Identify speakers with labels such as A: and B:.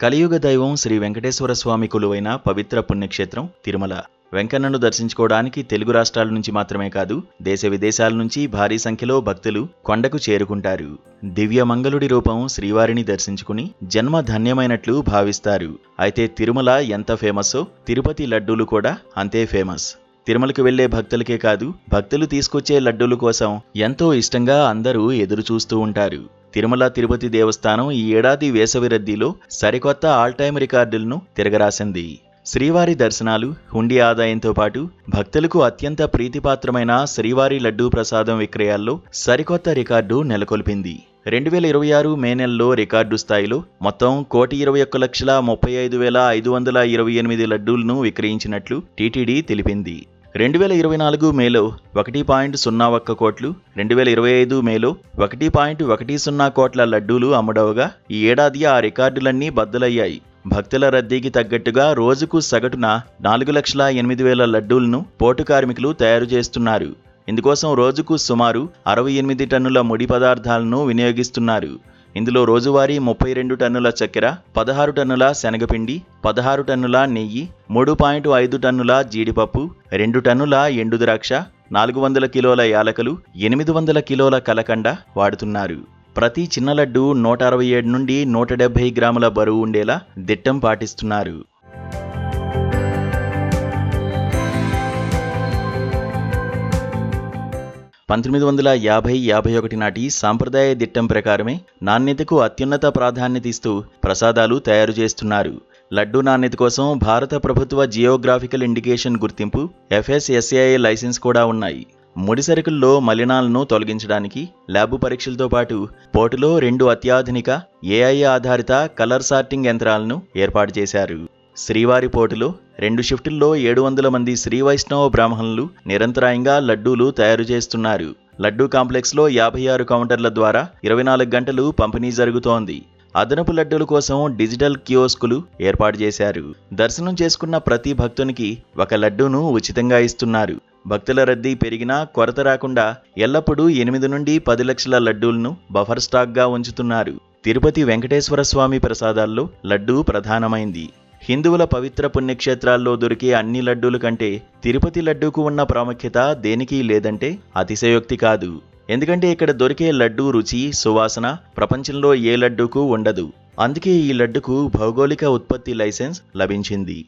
A: కలియుగ దైవం శ్రీ వెంకటేశ్వర స్వామి కొలువైన పవిత్ర పుణ్యక్షేత్రం తిరుమల. వెంకన్నను దర్శించుకోవడానికి తెలుగు రాష్ట్రాల నుంచి మాత్రమే కాదు, దేశ విదేశాల నుంచి భారీ సంఖ్యలో భక్తులు కొండకు చేరుకుంటారు. దివ్య మంగళుడి రూపం శ్రీవారిని దర్శించుకుని జన్మ ధన్యమైనట్లు భావిస్తారు. అయితే తిరుమల ఎంత ఫేమస్సో తిరుపతి లడ్డూలు కూడా అంతే ఫేమస్. తిరుమలకు వెళ్లే భక్తులకే కాదు, భక్తులు తీసుకొచ్చే లడ్డూల కోసం ఎంతో ఇష్టంగా అందరూ ఎదురు చూస్తూ ఉంటారు. తిరుమల తిరుపతి దేవస్థానం ఈ ఏడాది వేసవి రద్దీలో సరికొత్త ఆల్ టైమ్ రికార్డులను తిరగరాసింది. శ్రీవారి దర్శనాలు, హుండీ ఆదాయంతో పాటు భక్తులకు అత్యంత ప్రీతిపాత్రమైన శ్రీవారి లడ్డూ ప్రసాదం విక్రయాల్లో సరికొత్త రికార్డు నెలకొల్పింది. 2026 మే నెలలో రికార్డు స్థాయిలో మొత్తం 1,21,35,528 లడ్డూలను విక్రయించినట్లు టీటీడీ తెలిపింది. 2024 మేలో 1.01 కోట్లు, 2025 మేలో 1.10 కోట్ల లడ్డూలు అమ్ముడవగా ఈ ఏడాది ఆ రికార్డులన్నీ బద్దలయ్యాయి. భక్తుల రద్దీకి తగ్గట్టుగా రోజుకు సగటున 4,08,000 లడ్డూలను పోటు కార్మికులు తయారు చేస్తున్నారు. ఇందుకోసం రోజుకు సుమారు 68 టన్నుల ముడి పదార్థాలను వినియోగిస్తున్నారు. ఇందులో రోజువారీ 32 టన్నుల చక్కెర, 16 టన్నుల శనగపిండి, 16 టన్నుల నెయ్యి, 3.5 టన్నుల జీడిపప్పు, 2 టన్నుల ఎండు ద్రాక్ష, 400 కిలోల యాలకులు, 800 కిలోల కలకండ వాడుతున్నారు. ప్రతి చిన్న లడ్డు 167 నుండి 170 గ్రాముల బరువు ఉండేలా దిట్టం పాటిస్తున్నారు. పంతొమ్మిది 1950-51 నాటి సాంప్రదాయ దిట్టం ప్రకారమే నాణ్యతకు అత్యున్నత ప్రాధాన్యత ఇస్తూ ప్రసాదాలు తయారు చేస్తున్నారు. లడ్డూ నాణ్యత కోసం భారత ప్రభుత్వ జియోగ్రాఫికల్ ఇండికేషన్ గుర్తింపు FSSAI లైసెన్స్ కూడా ఉన్నాయి. ముడి సరుకుల్లో మలినాలను తొలగించడానికి ల్యాబ్ పరీక్షలతో పాటు పోటులో 2 అత్యాధునిక AI ఆధారిత కలర్ సార్టింగ్ యంత్రాలను ఏర్పాటు చేశారు. శ్రీవారి పోటులో 2 షిఫ్టుల్లో 700 మంది శ్రీ వైష్ణవ బ్రాహ్మణులు నిరంతరాయంగా లడ్డూలు తయారు చేస్తున్నారు. లడ్డూ కాంప్లెక్స్లో 56 కౌంటర్ల ద్వారా 24 గంటలు పంపిణీ జరుగుతోంది. అదనపు లడ్డూల కోసం డిజిటల్ కియోస్కులు ఏర్పాటు చేశారు. దర్శనం చేసుకున్న ప్రతి భక్తునికి ఒక లడ్డూను ఉచితంగా ఇస్తున్నారు. భక్తుల రద్దీ పెరిగినా కొరత రాకుండా ఎల్లప్పుడూ 8 నుండి 10 లక్షల లడ్డూలను బఫర్ స్టాక్గా ఉంచుతున్నారు. తిరుపతి వెంకటేశ్వర స్వామి ప్రసాదాల్లో లడ్డూ ప్రధానమైంది. హిందువుల పవిత్ర పుణ్యక్షేత్రాల్లో దొరికే అన్ని లడ్డూల కంటే తిరుపతి లడ్డూకు ఉన్న ప్రాముఖ్యత దేనికి లేదంటే అతిశయోక్తి కాదు. ఎందుకంటే ఇక్కడ దొరికే లడ్డూ రుచి, సువాసన ప్రపంచంలో ఏ లడ్డూకు ఉండదు. అందుకే ఈ లడ్డుకు భౌగోళిక ఉత్పత్తి లైసెన్స్ లభించింది.